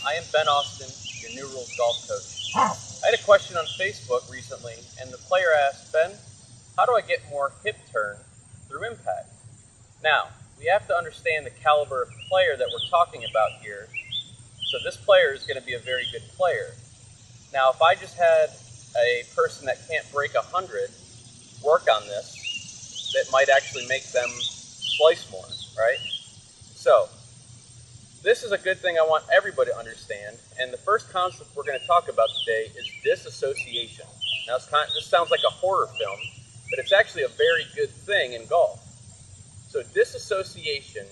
I am Ben Austin, your New Rules golf coach. I had a question on Facebook recently, and the player asked, Ben, how do I get more hip turn through impact? Now, we have to understand the caliber of player that we're talking about here. So this player is going to be a very good player. Now, if I just had a person that can't break 100 work on this, that might actually make them slice more, right? So, this is a good thing I want everybody to understand, and the first concept we're going to talk about today is disassociation. Now, this sounds like a horror film, but it's actually a very good thing in golf. So disassociation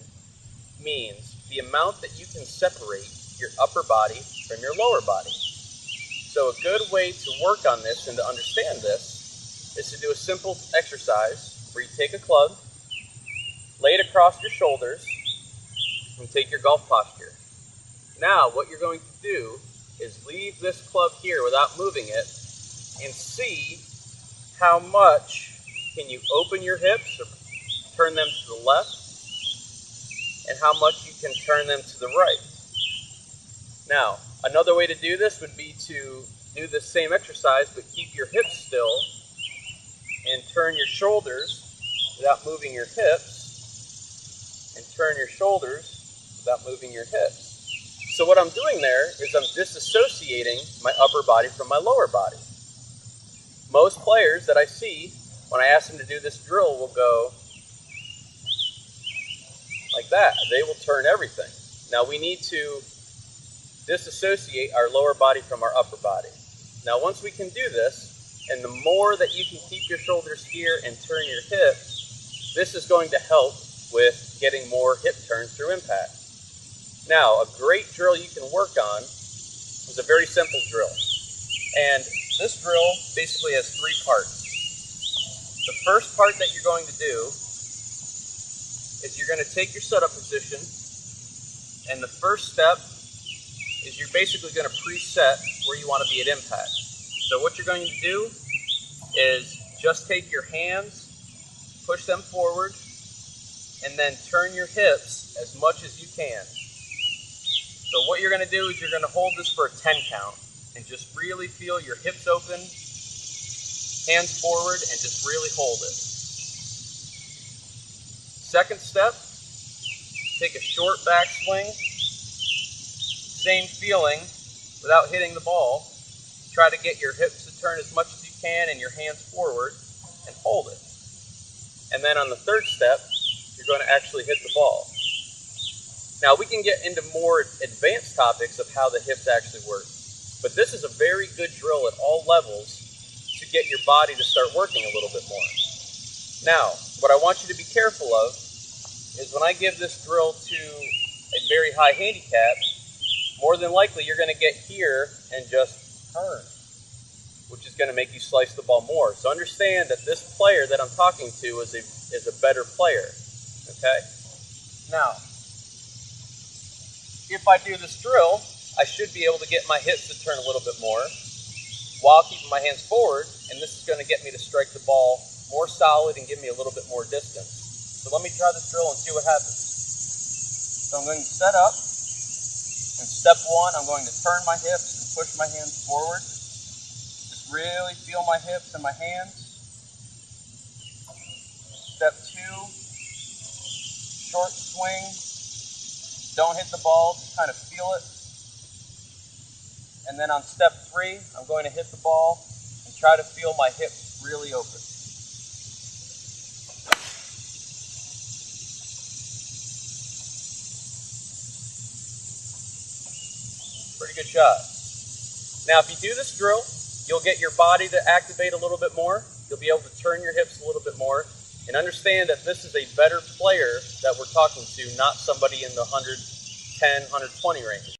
means the amount that you can separate your upper body from your lower body. So a good way to work on this and to understand this is to do a simple exercise where you take a club, lay it across your shoulders, and take your golf posture. Now what you're going to do is leave this club here without moving it and see how much can you open your hips or turn them to the left and how much you can turn them to the right. Now another way to do this would be to do this same exercise but keep your hips still and turn your shoulders without moving your hips and turn your shoulders without moving your hips. So what I'm doing there is I'm disassociating my upper body from my lower body. Most players that I see, when I ask them to do this drill, will go like that. They will turn everything. Now we need to disassociate our lower body from our upper body. Now once we can do this, and the more that you can keep your shoulders here and turn your hips, this is going to help with getting more hip turn through impact. Now, a great drill you can work on is a very simple drill. And this drill basically has 3 parts. The first part that you're going to do is you're going to take your setup position, and the first step is you're basically going to preset where you want to be at impact. So what you're going to do is just take your hands, push them forward, and then turn your hips as much as you can. So what you're going to do is you're going to hold this for a 10 count and just really feel your hips open, hands forward, and just really hold it. Second step, take a short backswing, same feeling without hitting the ball. Try to get your hips to turn as much as you can and your hands forward and hold it. And then on the third step, you're going to actually hit the ball. Now we can get into more advanced topics of how the hips actually work, but this is a very good drill at all levels to get your body to start working a little bit more. Now, what I want you to be careful of is when I give this drill to a very high handicap, more than likely you're going to get here and just turn, which is going to make you slice the ball more. So understand that this player that I'm talking to is a better player, okay? Now, if I do this drill, I should be able to get my hips to turn a little bit more while keeping my hands forward, and this is going to get me to strike the ball more solid and give me a little bit more distance. So let me try this drill and see what happens. So I'm going to set up, and step 1, I'm going to turn my hips and push my hands forward. Just really feel my hips and my hands. Step 2, short swing. Don't hit the ball, just kind of feel it. And then on step 3, I'm going to hit the ball and try to feel my hips really open. Pretty good shot. Now if you do this drill, you'll get your body to activate a little bit more. You'll be able to turn your hips a little bit more. And understand that this is a better player that we're talking to, not somebody in the 110, 120 range.